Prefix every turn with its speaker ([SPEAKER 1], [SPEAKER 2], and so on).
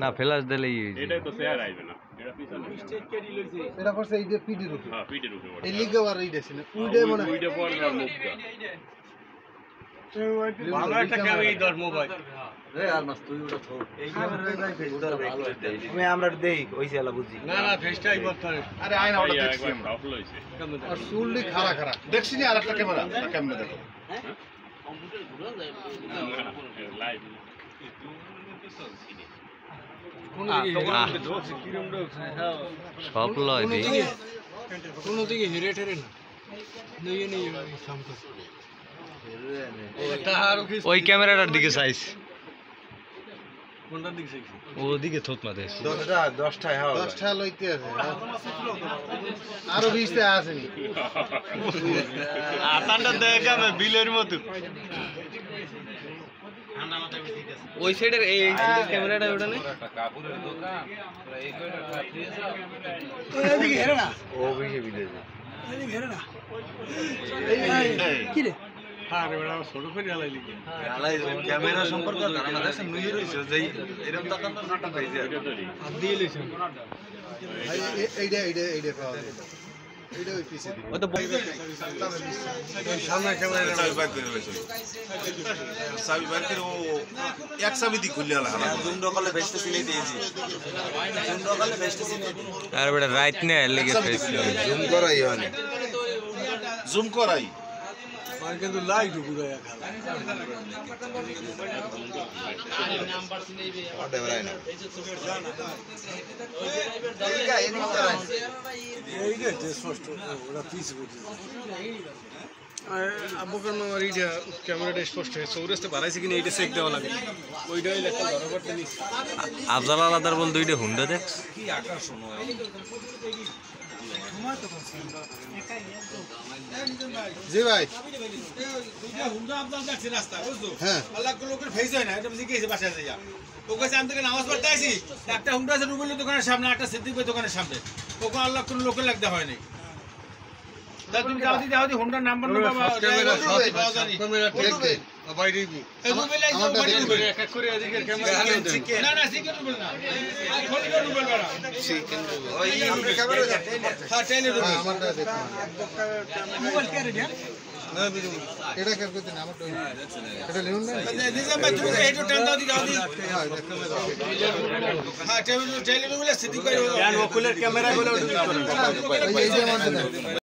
[SPEAKER 1] না ফ্ল্যাশ দিলেই
[SPEAKER 2] এটাই তো শেয়ার আইবে না এটা পিছনে
[SPEAKER 3] এটা করছে এই যে পিডির উপরে
[SPEAKER 2] হ্যাঁ পিটের উপরে
[SPEAKER 3] এই লিগে আর এইটা ছিল উইডে মনে হয়
[SPEAKER 2] উইডে পড়ে না মুখটা
[SPEAKER 4] ভালো একটা ক্যামেরা এই 10 মোবাইল
[SPEAKER 1] রে আর মাস তুই ওটা থো এই ক্যামেরা ভাই ফেসটা ভালো হইছে
[SPEAKER 5] আমি আমরা দেই কইছে আলা বুঝি
[SPEAKER 4] না না ফেসটাই করতে হবে
[SPEAKER 3] আরে আয়না ওটা দেখছি
[SPEAKER 2] একবার
[SPEAKER 3] আমরা
[SPEAKER 2] সফল হইছে
[SPEAKER 3] আর চুলটি খাড়া খাড়া দেখছি না আরেকটা ক্যামেরা ক্যামেরা দেখো
[SPEAKER 2] লাইভ
[SPEAKER 1] সব লয় দি
[SPEAKER 4] কোনো দিকে হেরে ঠেরে না নইয়ে নেই কাম কর
[SPEAKER 1] ওই ক্যামেরাটার দিকে চাইছ
[SPEAKER 4] কোনটার দিকে চাইছি
[SPEAKER 1] ওদিকে থোত মাতে
[SPEAKER 5] 10টা হ্যাঁ
[SPEAKER 3] 10টা লইতে আছে আরো 20টা আসেনি
[SPEAKER 4] আতানটা দেখা মে বিলের মতো
[SPEAKER 1] ওই সাইডের এই ক্যামেরাটা ওটা নেই
[SPEAKER 2] কাপড়ের দোকান এই কয়টা
[SPEAKER 4] এদিকে হেরে না
[SPEAKER 5] ও বেশি বিদেশে
[SPEAKER 4] এদিকে হেরে না কি রে আরে বড় ছোট করে আলাই লিখে
[SPEAKER 5] আলাই ক্যামেরা সম্পর্কে ধারণা দেশ নুই রইছে যে এরকম টাকা তো নাটক হইছে
[SPEAKER 4] আর দিয়ে লইছেন
[SPEAKER 3] এইটা পাওয়া যায় এইটা ওই পিছে দিই
[SPEAKER 1] ও তো
[SPEAKER 4] সামনে ক্যামেরা
[SPEAKER 6] চাবি বাইর করে লইছে চাবি বাইর করে ও এক চাবি দি খুললে আলা হালা
[SPEAKER 5] জুম দকালে বেস্টে সিলাই দিয়েছি জুম দকালে বেস্টে সিলাই
[SPEAKER 1] আর বেটা রাইট নে লেগে ফেস
[SPEAKER 5] জুম করাই হয়
[SPEAKER 6] জুম করাই
[SPEAKER 4] আর কিন্তু লাইট ঘুরায়া খালা
[SPEAKER 5] ওটা বলাই না
[SPEAKER 4] এই যে স্পষ্ট ওরা পিস করছে আবুকার মামার এইটা ক্যামেরাটা স্পষ্ট চৌরাস্তে বাড়াইছে কিনা এইটা চেক দেওয়া লাগে ওইটাই লেখা ধরা করতে নিস
[SPEAKER 1] আফজাল আলাদার বল দুইটা হুন্ডা দেখ
[SPEAKER 6] কি আকর্ষণ হয়
[SPEAKER 3] জি ভাই হ্যাঁ
[SPEAKER 7] একটা হুন্ডা আছে রুবেলের দোকানের সামনে, একটা সিদ্দিক ভাই দোকানের সামনে। ওখানে আল্লাহ কোনো লোকের লাগতে হয়নি। তা তুমি যাও দি হুন্ডার নাম্বার নো বাবা
[SPEAKER 4] ক্যামেরা
[SPEAKER 7] পাওয়া যায়নি।
[SPEAKER 4] ক্যামেরা দেখবে বাইরে গো
[SPEAKER 7] রুবেল আইছে বাইরে রুবেল
[SPEAKER 4] এক এক করে এদিকে ক্যামেরা
[SPEAKER 7] না না সিকেন রুবেল না আর খোলি রুবেল বাড়া
[SPEAKER 5] চিকেন ওই ক্যামেরা
[SPEAKER 7] হ্যাঁ টেনে রুবেল
[SPEAKER 3] আমারটা দেখো
[SPEAKER 7] মোবাইল কে রে
[SPEAKER 3] এটা কেন করতে না আমারটা এটা লিখুন না
[SPEAKER 7] নিজাম ভাই তুমি এইটো টান দাও দি
[SPEAKER 3] হ্যাঁ দেখতে
[SPEAKER 7] হ্যাঁ টেনে রুবেল সিদ্দিক ভাই
[SPEAKER 4] ওকুলের ক্যামেরা গুলো
[SPEAKER 3] এই যে আমারটা